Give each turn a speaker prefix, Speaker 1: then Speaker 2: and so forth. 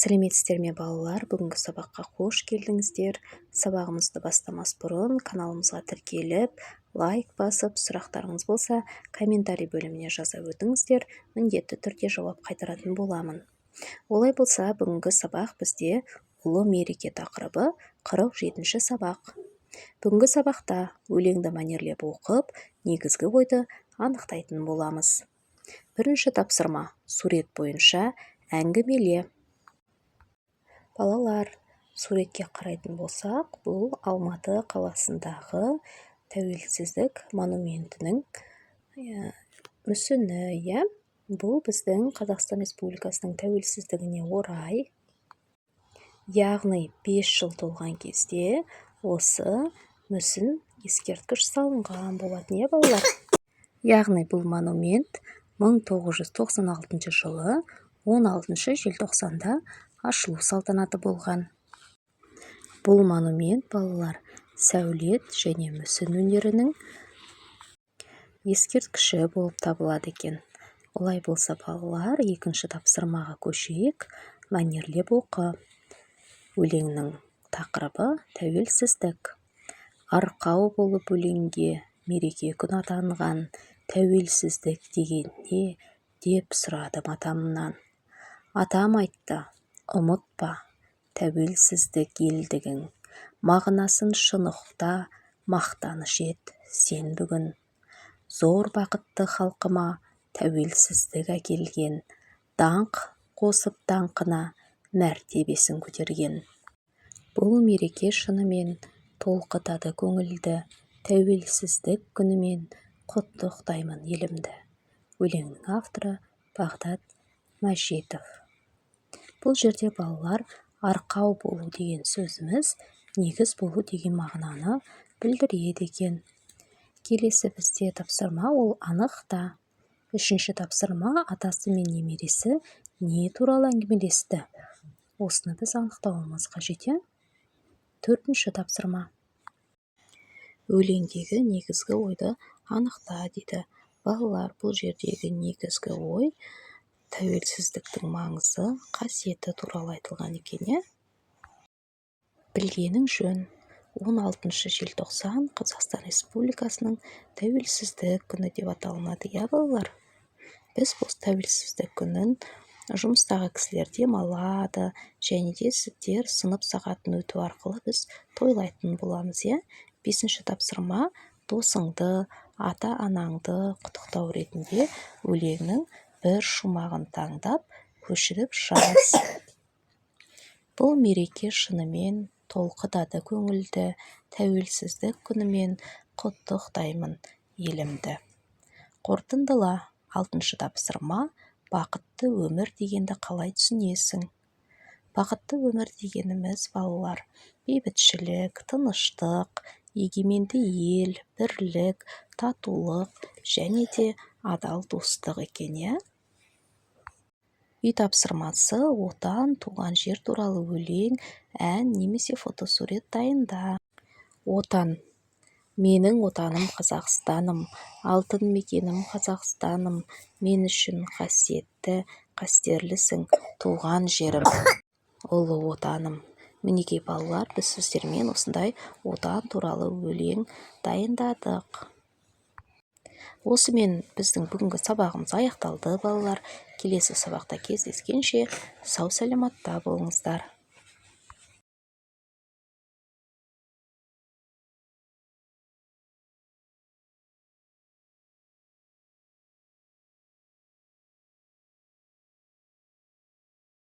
Speaker 1: Сәлеметсіздер ме балалар? Бүгінгі сабаққа қош келдіңіздер. Сабағымызды бастамас бұрын каналымызға тіркеліп, лайк басып, сұрақтарыңыз болса, комментарий бөліміне жаза өтіңіздер. Міндетті түрде жауап қайтаратын боламын. Олай болса, бүгінгі сабақ бізде ұлы мереке тақырыбы 47-ші сабақ. Бүгінгі сабақта өлеңді мәнерлеп оқып, негізгі ойды анықтайтын боламыз. Бірінші тапсырма: сурет бойынша әңгімеле. Балалар, суретке қарайтын болсақ, бұл Алматы қаласындағы тәуелсіздік монументінің мүсіні. Бұл біздің Қазақстан Республикасының тәуелсіздігіне орай, яғни 5 жыл толған кезде осы мүсін ескерткіш салынған болатын, балалар. Яғни бұл монумент 1996 жылы 16 желтоқсанда ашылу салтанаты болған. Бұл монумент, балалар, сәулет және мүсін өнерінің ескерткіші болып табылады екен. Олай болса, балалар, екінші тапсырмаға көшейік. Мәнерлеп оқы. Өлеңнің тақырыбы тәуелсіздік. Арқау болып өлеңге мереке күн атанған, тәуелсіздік деген не деп сұрадым атамнан. Атам айтты: ұмытпа тәуелсіздік елдігің, мағынасын шын ұқта, мақтаныш ет сен бүгін. Зор бақытты халқыма тәуелсіздік әкелген, даңқ қосып даңқына мәртебесін көтерген. Бұл мереке шынымен толқытады көңілді, тәуелсіздік күнімен құттықтаймын елімді. Өлеңнің авторы Бағдат Мәжитов. Бұл жерде, балалар, арқау болу деген сөзіміз негіз болу деген мағынаны білдіреді екен. Келесі бізде тапсырма ол анықта. Үшінші тапсырма: атасы мен немересі не туралы әңгімелесті? Осыны біз анықтауымыз қажет. Төртінші тапсырма: өлеңдегі негізгі ойды анықта дейді. Балалар, бұл жердегі негізгі ой тәуелсіздіктің маңызы, қасиеті туралы айтылған екен. Білгенің жөн. 16 желтоқсан Қазақстан Республикасының тәуелсіздік күні деп аталынады, балалар. Біз бұл тәуелсіздік күнін жұмыстағы кісілер демалады, және де сіздер сынып сағатын өту арқылы біз тойлайтын боламыз. Бесінші тапсырма: досыңды, ата-анаңды құттықтау ретінде өлеңнің бір шумағын таңдап, көшіріп жаз. Бұл мереке шынымен толқытады көңілді, тәуелсіздік күнімен құттықтаймын елімді. Қорытындыла. 6-шы тапсырма: бақытты өмір дегенді қалай түсінесің? Бақытты өмір дегеніміз, балалар, бейбітшілік, тыныштық, егеменді ел, бірлік, татулық және де адал достық екен. Үй тапсырмасы: отан, туған жер туралы өлең, ән немесе фотосурет дайында. Отан. Менің отаным Қазақстаным, алтын мекенім Қазақстаным, мен үшін қасиетті, қастерлісің туған жерім, ұлы отаным. Мінекей, балалар, біз сіздермен осындай отан туралы өлең дайындадық. Осымен біздің бүгінгі сабағымыз аяқталды, балалар. Келесі сабақта кездескенше сау-саламатта болыңыздар.